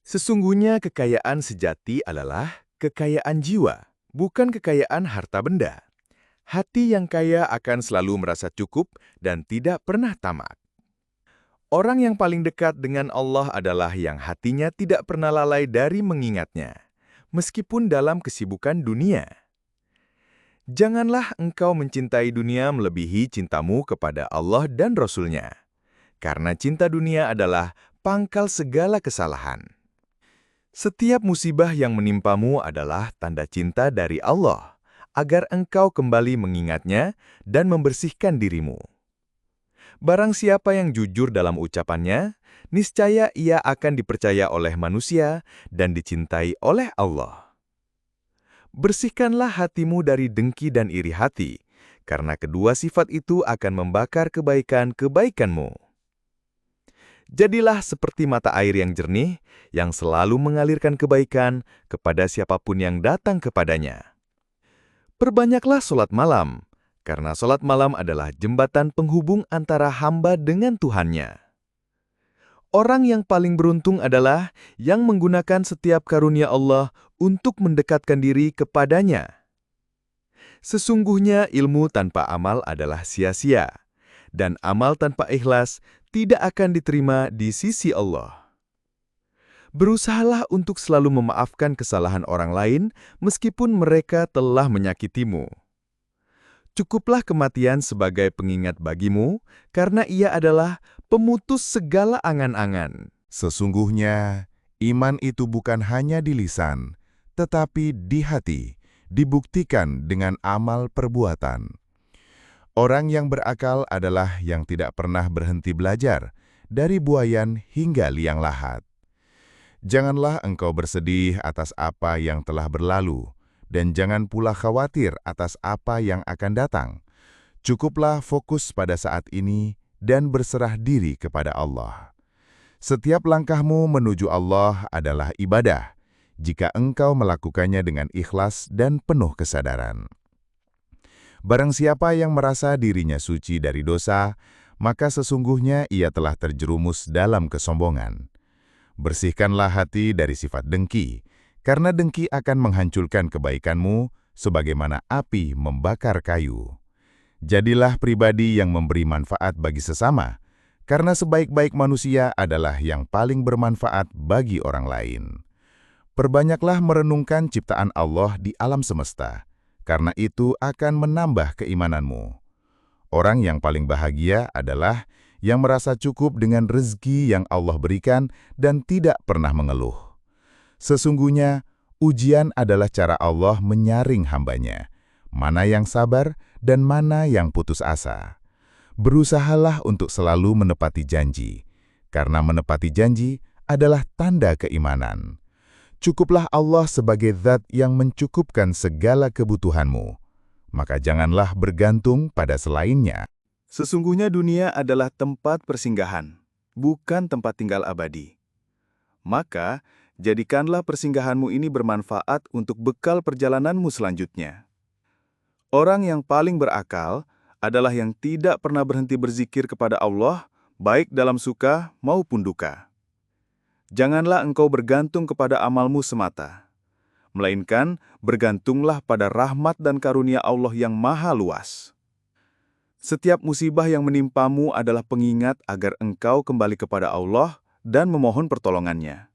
Sesungguhnya kekayaan sejati adalah kekayaan jiwa, bukan kekayaan harta benda. Hati yang kaya akan selalu merasa cukup dan tidak pernah tamak. Orang yang paling dekat dengan Allah adalah yang hatinya tidak pernah lalai dari mengingatnya, meskipun dalam kesibukan dunia. Janganlah engkau mencintai dunia melebihi cintamu kepada Allah dan Rasul-Nya, karena cinta dunia adalah pangkal segala kesalahan. Setiap musibah yang menimpamu adalah tanda cinta dari Allah, agar engkau kembali mengingatnya dan membersihkan dirimu. Barang siapa yang jujur dalam ucapannya, niscaya ia akan dipercaya oleh manusia dan dicintai oleh Allah. Bersihkanlah hatimu dari dengki dan iri hati, karena kedua sifat itu akan membakar kebaikan-kebaikanmu. Jadilah seperti mata air yang jernih, yang selalu mengalirkan kebaikan kepada siapapun yang datang kepadanya. Perbanyaklah sholat malam, karena sholat malam adalah jembatan penghubung antara hamba dengan Tuhannya. Orang yang paling beruntung adalah yang menggunakan setiap karunia Allah untuk mendekatkan diri kepadanya. Sesungguhnya ilmu tanpa amal adalah sia-sia, dan amal tanpa ikhlas tidak akan diterima di sisi Allah. Berusahalah untuk selalu memaafkan kesalahan orang lain meskipun mereka telah menyakitimu. Cukuplah kematian sebagai pengingat bagimu, karena ia adalah pemutus segala angan-angan. Sesungguhnya, iman itu bukan hanya di lisan, tetapi di hati, dibuktikan dengan amal perbuatan. Orang yang berakal adalah yang tidak pernah berhenti belajar, dari buayan hingga liang lahat. Janganlah engkau bersedih atas apa yang telah berlalu, dan jangan pula khawatir atas apa yang akan datang. Cukuplah fokus pada saat ini dan berserah diri kepada Allah. Setiap langkahmu menuju Allah adalah ibadah, jika engkau melakukannya dengan ikhlas dan penuh kesadaran. Barang siapa yang merasa dirinya suci dari dosa, maka sesungguhnya ia telah terjerumus dalam kesombongan. Bersihkanlah hati dari sifat dengki, karena dengki akan menghancurkan kebaikanmu sebagaimana api membakar kayu. Jadilah pribadi yang memberi manfaat bagi sesama, karena sebaik-baik manusia adalah yang paling bermanfaat bagi orang lain. Perbanyaklah merenungkan ciptaan Allah di alam semesta, karena itu akan menambah keimananmu. Orang yang paling bahagia adalah yang merasa cukup dengan rezeki yang Allah berikan dan tidak pernah mengeluh. Sesungguhnya, ujian adalah cara Allah menyaring hambanya, mana yang sabar dan mana yang putus asa. Berusahalah untuk selalu menepati janji, karena menepati janji adalah tanda keimanan. Cukuplah Allah sebagai zat yang mencukupkan segala kebutuhanmu, maka janganlah bergantung pada selainnya. Sesungguhnya dunia adalah tempat persinggahan, bukan tempat tinggal abadi. Maka, jadikanlah persinggahanmu ini bermanfaat untuk bekal perjalananmu selanjutnya. Orang yang paling berakal adalah yang tidak pernah berhenti berzikir kepada Allah, baik dalam suka maupun duka. Janganlah engkau bergantung kepada amalmu semata, melainkan bergantunglah pada rahmat dan karunia Allah yang maha luas. Setiap musibah yang menimpamu adalah pengingat agar engkau kembali kepada Allah dan memohon pertolongannya.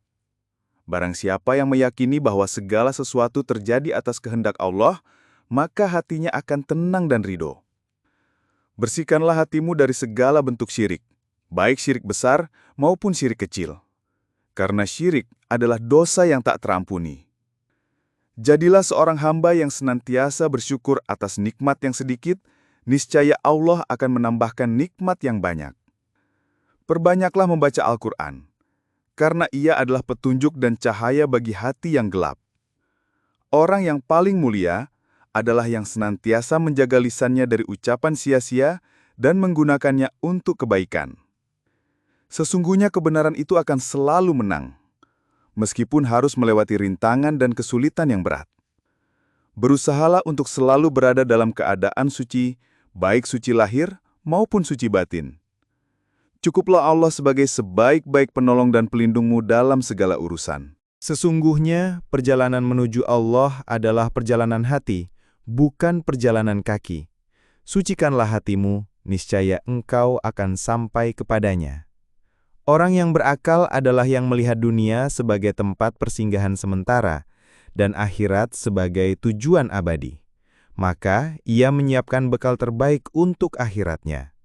Barang siapa yang meyakini bahwa segala sesuatu terjadi atas kehendak Allah, maka hatinya akan tenang dan ridho. Bersihkanlah hatimu dari segala bentuk syirik, baik syirik besar maupun syirik kecil. Karena syirik adalah dosa yang tak terampuni. Jadilah seorang hamba yang senantiasa bersyukur atas nikmat yang sedikit, niscaya Allah akan menambahkan nikmat yang banyak. Perbanyaklah membaca Al-Quran, karena ia adalah petunjuk dan cahaya bagi hati yang gelap. Orang yang paling mulia adalah yang senantiasa menjaga lisannya dari ucapan sia-sia dan menggunakannya untuk kebaikan. Sesungguhnya kebenaran itu akan selalu menang, meskipun harus melewati rintangan dan kesulitan yang berat. Berusahalah untuk selalu berada dalam keadaan suci, baik suci lahir maupun suci batin. Cukuplah Allah sebagai sebaik-baik penolong dan pelindungmu dalam segala urusan. Sesungguhnya, perjalanan menuju Allah adalah perjalanan hati, bukan perjalanan kaki. Sucikanlah hatimu, niscaya engkau akan sampai kepadanya. Orang yang berakal adalah yang melihat dunia sebagai tempat persinggahan sementara dan akhirat sebagai tujuan abadi. Maka ia menyiapkan bekal terbaik untuk akhiratnya.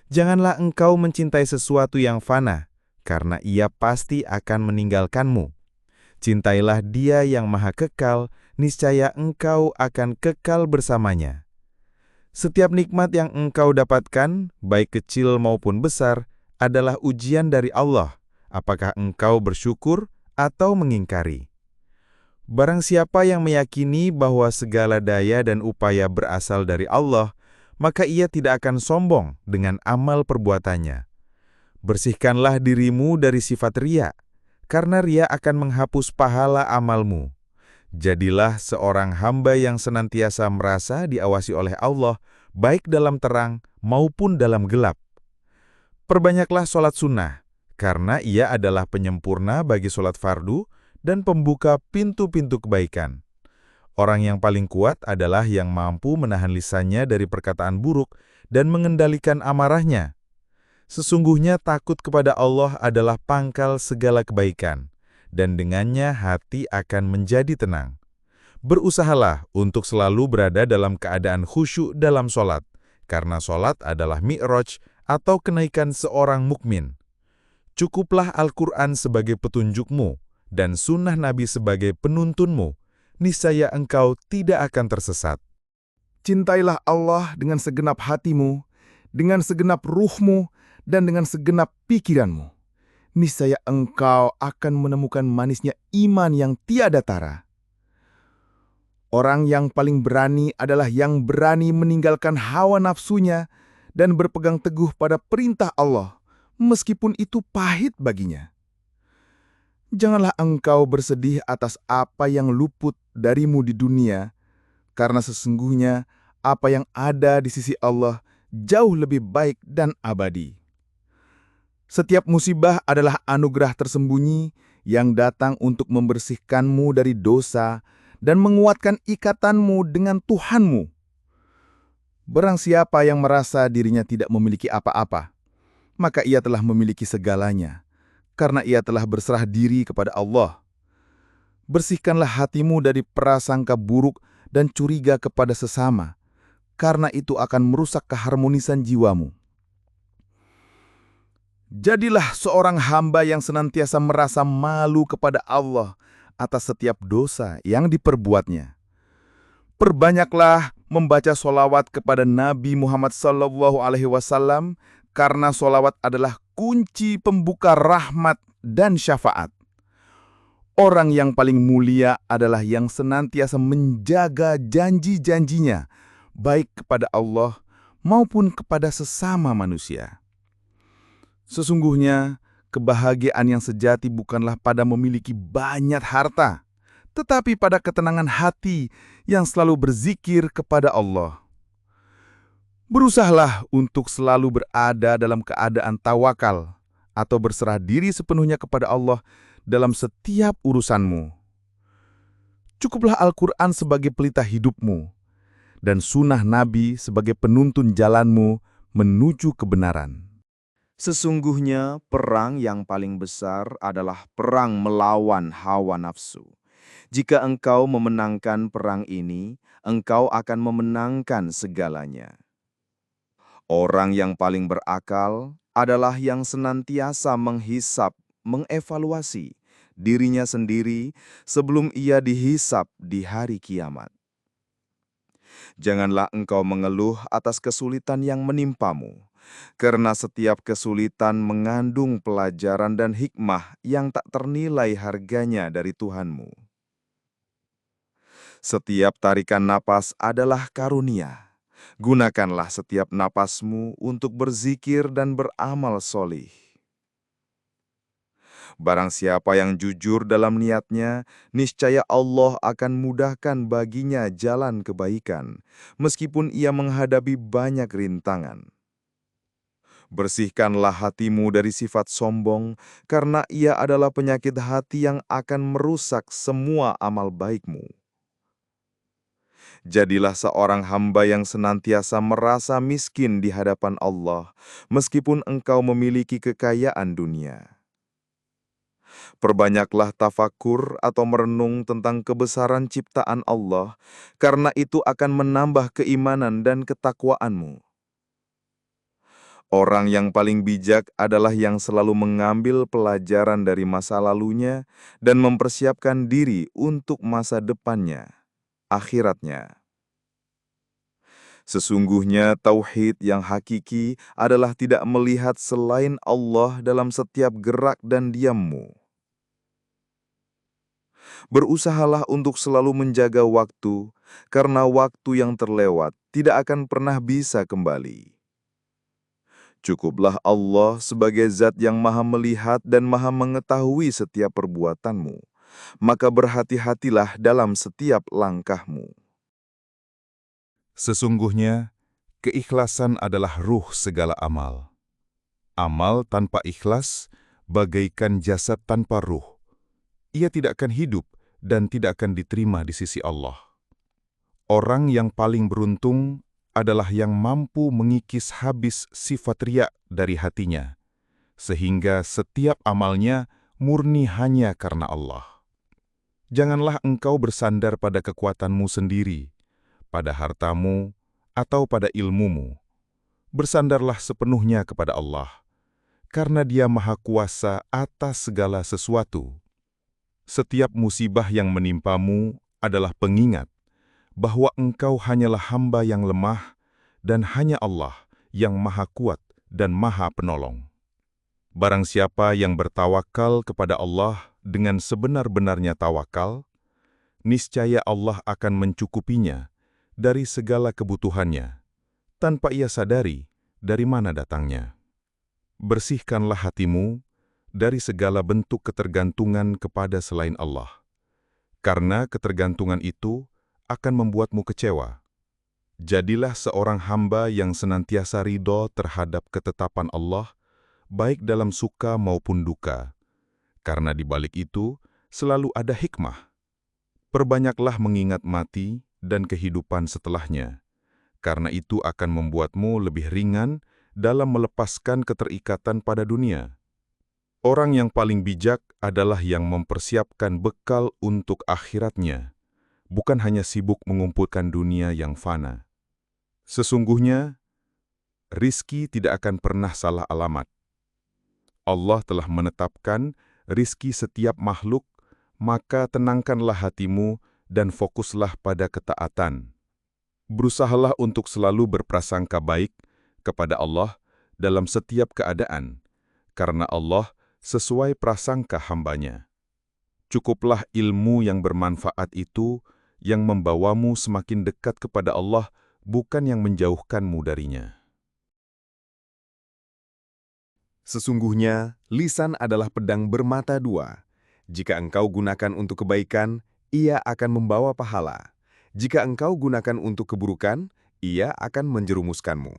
Janganlah engkau mencintai sesuatu yang fana, karena ia pasti akan meninggalkanmu. Cintailah Dia yang Maha Kekal, niscaya engkau akan kekal bersamanya. Setiap nikmat yang engkau dapatkan, baik kecil maupun besar, adalah ujian dari Allah, apakah engkau bersyukur atau mengingkari. Barang siapa yang meyakini bahwa segala daya dan upaya berasal dari Allah, maka ia tidak akan sombong dengan amal perbuatannya. Bersihkanlah dirimu dari sifat riya, karena riya akan menghapus pahala amalmu. Jadilah seorang hamba yang senantiasa merasa diawasi oleh Allah, baik dalam terang maupun dalam gelap. Perbanyaklah sholat sunnah, karena ia adalah penyempurna bagi sholat fardu dan pembuka pintu-pintu kebaikan. Orang yang paling kuat adalah yang mampu menahan lisannya dari perkataan buruk dan mengendalikan amarahnya. Sesungguhnya takut kepada Allah adalah pangkal segala kebaikan, dan dengannya hati akan menjadi tenang. Berusahalah untuk selalu berada dalam keadaan khusyuk dalam sholat, karena sholat adalah mi'raj atau kenaikan seorang mukmin. Cukuplah Al-Quran sebagai petunjukmu, dan sunnah Nabi sebagai penuntunmu, niscaya engkau tidak akan tersesat. Cintailah Allah dengan segenap hatimu, dengan segenap ruhmu, dan dengan segenap pikiranmu. Niscaya engkau akan menemukan manisnya iman yang tiada tara. Orang yang paling berani adalah yang berani meninggalkan hawa nafsunya dan berpegang teguh pada perintah Allah, meskipun itu pahit baginya. Janganlah engkau bersedih atas apa yang luput darimu di dunia, karena sesungguhnya apa yang ada di sisi Allah jauh lebih baik dan abadi. Setiap musibah adalah anugerah tersembunyi yang datang untuk membersihkanmu dari dosa dan menguatkan ikatanmu dengan Tuhanmu. Barang siapa yang merasa dirinya tidak memiliki apa-apa, maka ia telah memiliki segalanya, karena ia telah berserah diri kepada Allah. Bersihkanlah hatimu dari prasangka buruk dan curiga kepada sesama, karena itu akan merusak keharmonisan jiwamu. Jadilah seorang hamba yang senantiasa merasa malu kepada Allah atas setiap dosa yang diperbuatnya. Perbanyaklah membaca solawat kepada Nabi Muhammad SAW, karena solawat adalah kunci pembuka rahmat dan syafaat. Orang yang paling mulia adalah yang senantiasa menjaga janji-janjinya, baik kepada Allah maupun kepada sesama manusia. Sesungguhnya, kebahagiaan yang sejati bukanlah pada memiliki banyak harta, tetapi pada ketenangan hati yang selalu berzikir kepada Allah. Berusahalah untuk selalu berada dalam keadaan tawakal atau berserah diri sepenuhnya kepada Allah dalam setiap urusanmu. Cukuplah Al-Quran sebagai pelita hidupmu, dan sunnah Nabi sebagai penuntun jalanmu menuju kebenaran. Sesungguhnya perang yang paling besar adalah perang melawan hawa nafsu. Jika engkau memenangkan perang ini, engkau akan memenangkan segalanya. Orang yang paling berakal adalah yang senantiasa menghisap, mengevaluasi dirinya sendiri sebelum ia dihisap di hari kiamat. Janganlah engkau mengeluh atas kesulitan yang menimpamu, karena setiap kesulitan mengandung pelajaran dan hikmah yang tak ternilai harganya dari Tuhanmu. Setiap tarikan napas adalah karunia. Gunakanlah setiap napasmu untuk berzikir dan beramal solih. Barang siapa yang jujur dalam niatnya, niscaya Allah akan mudahkan baginya jalan kebaikan, meskipun ia menghadapi banyak rintangan. Bersihkanlah hatimu dari sifat sombong, karena ia adalah penyakit hati yang akan merusak semua amal baikmu. Jadilah seorang hamba yang senantiasa merasa miskin di hadapan Allah, meskipun engkau memiliki kekayaan dunia. Perbanyaklah tafakur atau merenung tentang kebesaran ciptaan Allah, karena itu akan menambah keimanan dan ketakwaanmu. Orang yang paling bijak adalah yang selalu mengambil pelajaran dari masa lalunya dan mempersiapkan diri untuk masa depannya, akhiratnya. Sesungguhnya tauhid yang hakiki adalah tidak melihat selain Allah dalam setiap gerak dan diammu. Berusahalah untuk selalu menjaga waktu, karena waktu yang terlewat tidak akan pernah bisa kembali. Cukuplah Allah sebagai zat yang maha melihat dan maha mengetahui setiap perbuatanmu, maka berhati-hatilah dalam setiap langkahmu. Sesungguhnya, keikhlasan adalah ruh segala amal. Amal tanpa ikhlas bagaikan jasad tanpa ruh. Ia tidak akan hidup dan tidak akan diterima di sisi Allah. Orang yang paling beruntung adalah yang mampu mengikis habis sifat riya dari hatinya, sehingga setiap amalnya murni hanya karena Allah. Janganlah engkau bersandar pada kekuatanmu sendiri, pada hartamu, atau pada ilmumu. Bersandarlah sepenuhnya kepada Allah, karena Dia Maha Kuasa atas segala sesuatu. Setiap musibah yang menimpamu adalah pengingat bahwa engkau hanyalah hamba yang lemah dan hanya Allah yang Maha Kuat dan Maha Penolong. Barang siapa yang bertawakal kepada Allah dengan sebenar-benarnya tawakal, niscaya Allah akan mencukupinya dari segala kebutuhannya, tanpa ia sadari dari mana datangnya. Bersihkanlah hatimu dari segala bentuk ketergantungan kepada selain Allah, karena ketergantungan itu akan membuatmu kecewa. Jadilah seorang hamba yang senantiasa ridho terhadap ketetapan Allah, baik dalam suka maupun duka, karena di balik itu selalu ada hikmah. Perbanyaklah mengingat mati dan kehidupan setelahnya, karena itu akan membuatmu lebih ringan dalam melepaskan keterikatan pada dunia. Orang yang paling bijak adalah yang mempersiapkan bekal untuk akhiratnya, bukan hanya sibuk mengumpulkan dunia yang fana. Sesungguhnya, rizki tidak akan pernah salah alamat. Allah telah menetapkan rizki setiap makhluk, maka tenangkanlah hatimu dan fokuslah pada ketaatan. Berusahalah untuk selalu berprasangka baik kepada Allah dalam setiap keadaan, karena Allah sesuai prasangka hambanya. Cukuplah ilmu yang bermanfaat itu yang membawamu semakin dekat kepada Allah, bukan yang menjauhkanmu darinya. Sesungguhnya, lisan adalah pedang bermata dua. Jika engkau gunakan untuk kebaikan, ia akan membawa pahala. Jika engkau gunakan untuk keburukan, ia akan menjerumuskanmu.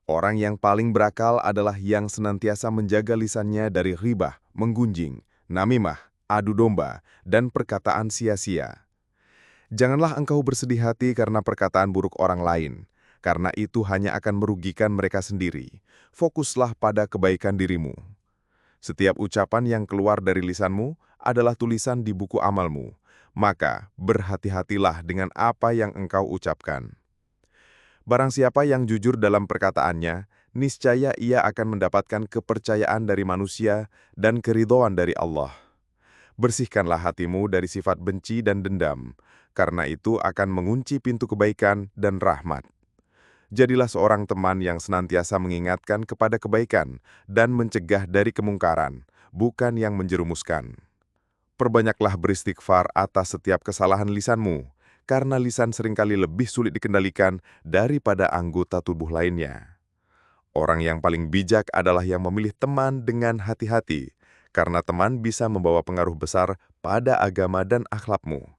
Orang yang paling berakal adalah yang senantiasa menjaga lisannya dari ribah, menggunjing, namimah, adu domba, dan perkataan sia-sia. Janganlah engkau bersedih hati karena perkataan buruk orang lain, karena itu hanya akan merugikan mereka sendiri. Fokuslah pada kebaikan dirimu. Setiap ucapan yang keluar dari lisanmu adalah tulisan di buku amalmu, maka berhati-hatilah dengan apa yang engkau ucapkan. Barang siapa yang jujur dalam perkataannya, niscaya ia akan mendapatkan kepercayaan dari manusia dan keridhaan dari Allah. Bersihkanlah hatimu dari sifat benci dan dendam, karena itu akan mengunci pintu kebaikan dan rahmat. Jadilah seorang teman yang senantiasa mengingatkan kepada kebaikan dan mencegah dari kemungkaran, bukan yang menjerumuskan. Perbanyaklah beristighfar atas setiap kesalahan lisanmu, karena lisan seringkali lebih sulit dikendalikan daripada anggota tubuh lainnya. Orang yang paling bijak adalah yang memilih teman dengan hati-hati, karena teman bisa membawa pengaruh besar pada agama dan akhlakmu.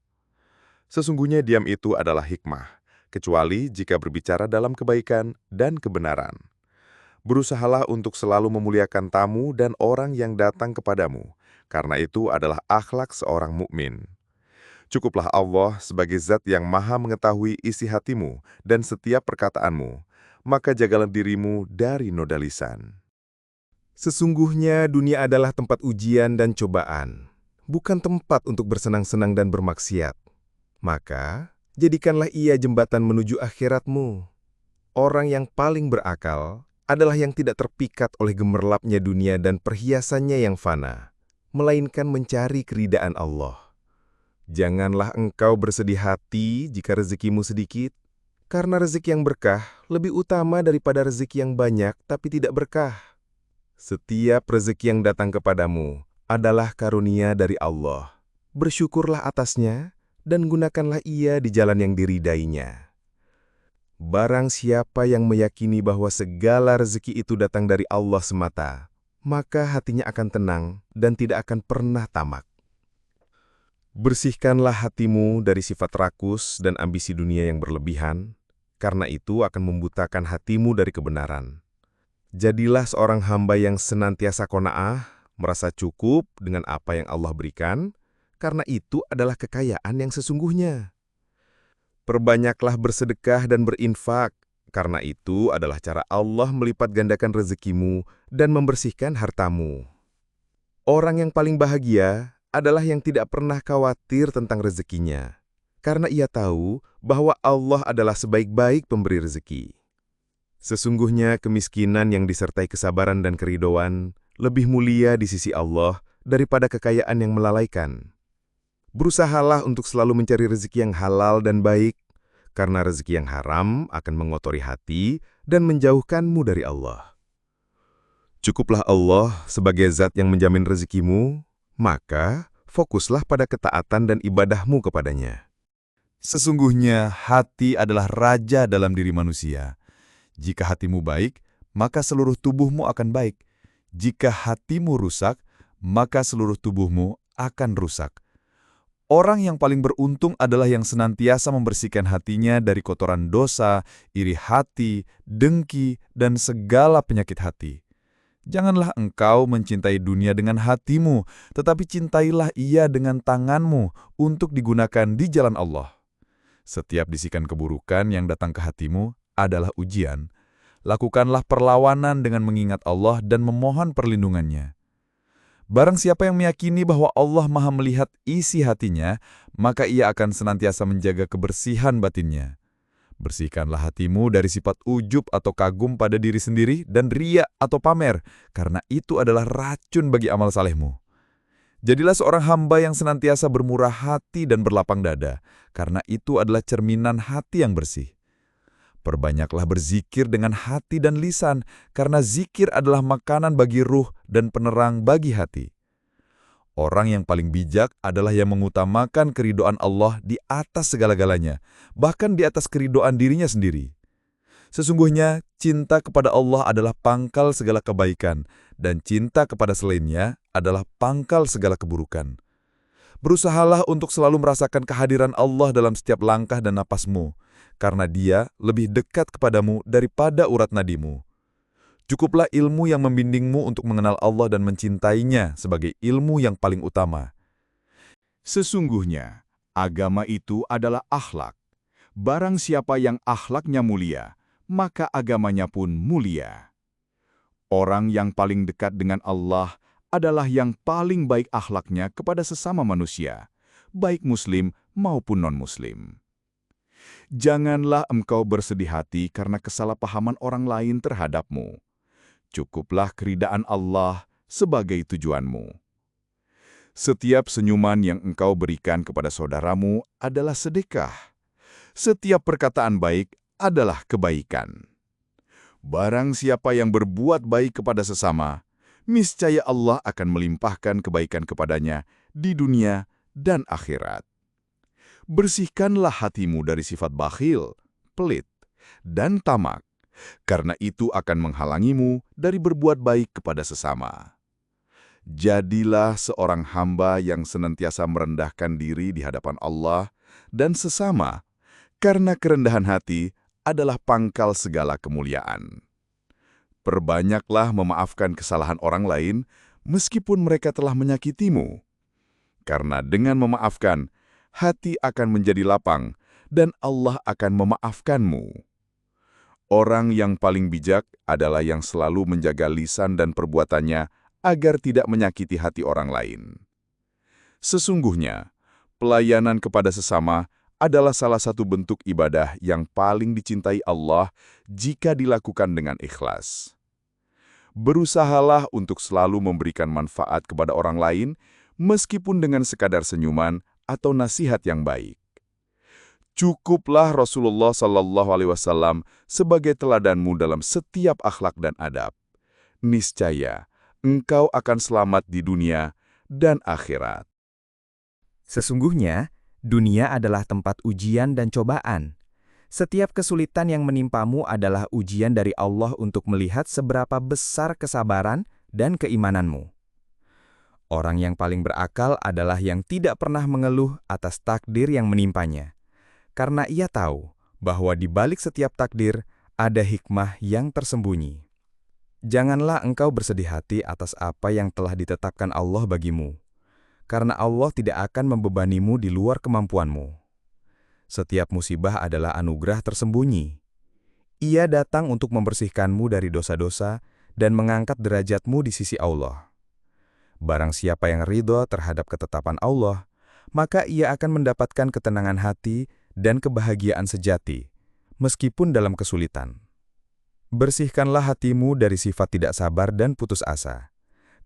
Sesungguhnya diam itu adalah hikmah, kecuali jika berbicara dalam kebaikan dan kebenaran. Berusahalah untuk selalu memuliakan tamu dan orang yang datang kepadamu, karena itu adalah akhlak seorang mukmin. Cukuplah Allah sebagai zat yang maha mengetahui isi hatimu dan setiap perkataanmu, maka jagalah dirimu dari noda lisan. Sesungguhnya dunia adalah tempat ujian dan cobaan, bukan tempat untuk bersenang-senang dan bermaksiat. Maka, jadikanlah ia jembatan menuju akhiratmu. Orang yang paling berakal adalah yang tidak terpikat oleh gemerlapnya dunia dan perhiasannya yang fana, melainkan mencari keridaan Allah. Janganlah engkau bersedih hati jika rezekimu sedikit, karena rezeki yang berkah lebih utama daripada rezeki yang banyak tapi tidak berkah. Setiap rezeki yang datang kepadamu adalah karunia dari Allah. Bersyukurlah atasnya dan gunakanlah ia di jalan yang diridainya. Barang siapa yang meyakini bahwa segala rezeki itu datang dari Allah semata, maka hatinya akan tenang dan tidak akan pernah tamak. Bersihkanlah hatimu dari sifat rakus dan ambisi dunia yang berlebihan, karena itu akan membutakan hatimu dari kebenaran. Jadilah seorang hamba yang senantiasa qanaah, merasa cukup dengan apa yang Allah berikan, karena itu adalah kekayaan yang sesungguhnya. Perbanyaklah bersedekah dan berinfak, karena itu adalah cara Allah melipat gandakan rezekimu dan membersihkan hartamu. Orang yang paling bahagia adalah yang tidak pernah khawatir tentang rezekinya, karena ia tahu bahwa Allah adalah sebaik-baik pemberi rezeki. Sesungguhnya kemiskinan yang disertai kesabaran dan keridhaan lebih mulia di sisi Allah daripada kekayaan yang melalaikan. Berusahalah untuk selalu mencari rezeki yang halal dan baik, karena rezeki yang haram akan mengotori hati dan menjauhkanmu dari Allah. Cukuplah Allah sebagai zat yang menjamin rezekimu, maka fokuslah pada ketaatan dan ibadahmu kepadanya. Sesungguhnya hati adalah raja dalam diri manusia. Jika hatimu baik, maka seluruh tubuhmu akan baik. Jika hatimu rusak, maka seluruh tubuhmu akan rusak. Orang yang paling beruntung adalah yang senantiasa membersihkan hatinya dari kotoran dosa, iri hati, dengki, dan segala penyakit hati. Janganlah engkau mencintai dunia dengan hatimu, tetapi cintailah ia dengan tanganmu untuk digunakan di jalan Allah. Setiap bisikan keburukan yang datang ke hatimu adalah ujian. Lakukanlah perlawanan dengan mengingat Allah dan memohon perlindungannya. Barang siapa yang meyakini bahwa Allah Maha melihat isi hatinya, maka ia akan senantiasa menjaga kebersihan batinnya. Bersihkanlah hatimu dari sifat ujub atau kagum pada diri sendiri dan riya atau pamer, karena itu adalah racun bagi amal salehmu. Jadilah seorang hamba yang senantiasa bermurah hati dan berlapang dada, karena itu adalah cerminan hati yang bersih. Perbanyaklah berzikir dengan hati dan lisan, karena zikir adalah makanan bagi ruh dan penerang bagi hati. Orang yang paling bijak adalah yang mengutamakan keridhaan Allah di atas segala-galanya, bahkan di atas keridhaan dirinya sendiri. Sesungguhnya, cinta kepada Allah adalah pangkal segala kebaikan, dan cinta kepada selainnya adalah pangkal segala keburukan. Berusahalah untuk selalu merasakan kehadiran Allah dalam setiap langkah dan napasmu, karena Dia lebih dekat kepadamu daripada urat nadimu. Cukuplah ilmu yang membimbingmu untuk mengenal Allah dan mencintainya sebagai ilmu yang paling utama. Sesungguhnya, agama itu adalah akhlak. Barang siapa yang akhlaknya mulia, maka agamanya pun mulia. Orang yang paling dekat dengan Allah adalah yang paling baik akhlaknya kepada sesama manusia, baik muslim maupun non-muslim. Janganlah engkau bersedih hati karena kesalahpahaman orang lain terhadapmu. Cukuplah keridaan Allah sebagai tujuanmu. Setiap senyuman yang engkau berikan kepada saudaramu adalah sedekah. Setiap perkataan baik adalah kebaikan. Barang siapa yang berbuat baik kepada sesama, niscaya Allah akan melimpahkan kebaikan kepadanya di dunia dan akhirat. Bersihkanlah hatimu dari sifat bakhil, pelit, dan tamak, karena itu akan menghalangimu dari berbuat baik kepada sesama. Jadilah seorang hamba yang senantiasa merendahkan diri di hadapan Allah dan sesama, karena kerendahan hati adalah pangkal segala kemuliaan. Perbanyaklah memaafkan kesalahan orang lain meskipun mereka telah menyakitimu. Karena dengan memaafkan, hati akan menjadi lapang dan Allah akan memaafkanmu. Orang yang paling bijak adalah yang selalu menjaga lisan dan perbuatannya agar tidak menyakiti hati orang lain. Sesungguhnya, pelayanan kepada sesama adalah salah satu bentuk ibadah yang paling dicintai Allah jika dilakukan dengan ikhlas. Berusahalah untuk selalu memberikan manfaat kepada orang lain, meskipun dengan sekadar senyuman atau nasihat yang baik. Cukuplah Rasulullah SAW sebagai teladanmu dalam setiap akhlak dan adab. Niscaya, engkau akan selamat di dunia dan akhirat. Sesungguhnya, dunia adalah tempat ujian dan cobaan. Setiap kesulitan yang menimpamu adalah ujian dari Allah untuk melihat seberapa besar kesabaran dan keimananmu. Orang yang paling berakal adalah yang tidak pernah mengeluh atas takdir yang menimpanya, karena ia tahu bahwa di balik setiap takdir ada hikmah yang tersembunyi. Janganlah engkau bersedih hati atas apa yang telah ditetapkan Allah bagimu, karena Allah tidak akan membebanimu di luar kemampuanmu. Setiap musibah adalah anugerah tersembunyi. Ia datang untuk membersihkanmu dari dosa-dosa dan mengangkat derajatmu di sisi Allah. Barang siapa yang ridho terhadap ketetapan Allah, maka ia akan mendapatkan ketenangan hati dan kebahagiaan sejati, meskipun dalam kesulitan. Bersihkanlah hatimu dari sifat tidak sabar dan putus asa,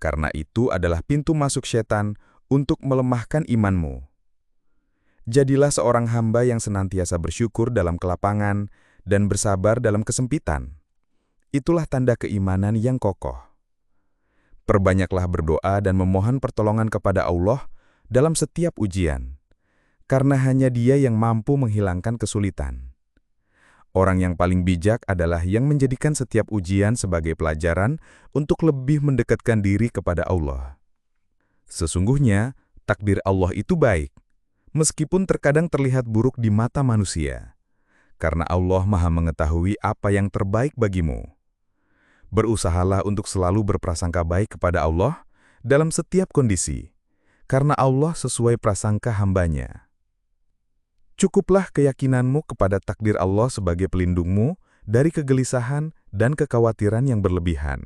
karena itu adalah pintu masuk setan untuk melemahkan imanmu. Jadilah seorang hamba yang senantiasa bersyukur dalam kelapangan dan bersabar dalam kesempitan. Itulah tanda keimanan yang kokoh. Perbanyaklah berdoa dan memohon pertolongan kepada Allah dalam setiap ujian, karena hanya Dia yang mampu menghilangkan kesulitan. Orang yang paling bijak adalah yang menjadikan setiap ujian sebagai pelajaran untuk lebih mendekatkan diri kepada Allah. Sesungguhnya, takdir Allah itu baik, meskipun terkadang terlihat buruk di mata manusia, karena Allah Maha mengetahui apa yang terbaik bagimu. Berusahalah untuk selalu berprasangka baik kepada Allah dalam setiap kondisi, karena Allah sesuai prasangka hambanya. Cukuplah keyakinanmu kepada takdir Allah sebagai pelindungmu dari kegelisahan dan kekhawatiran yang berlebihan.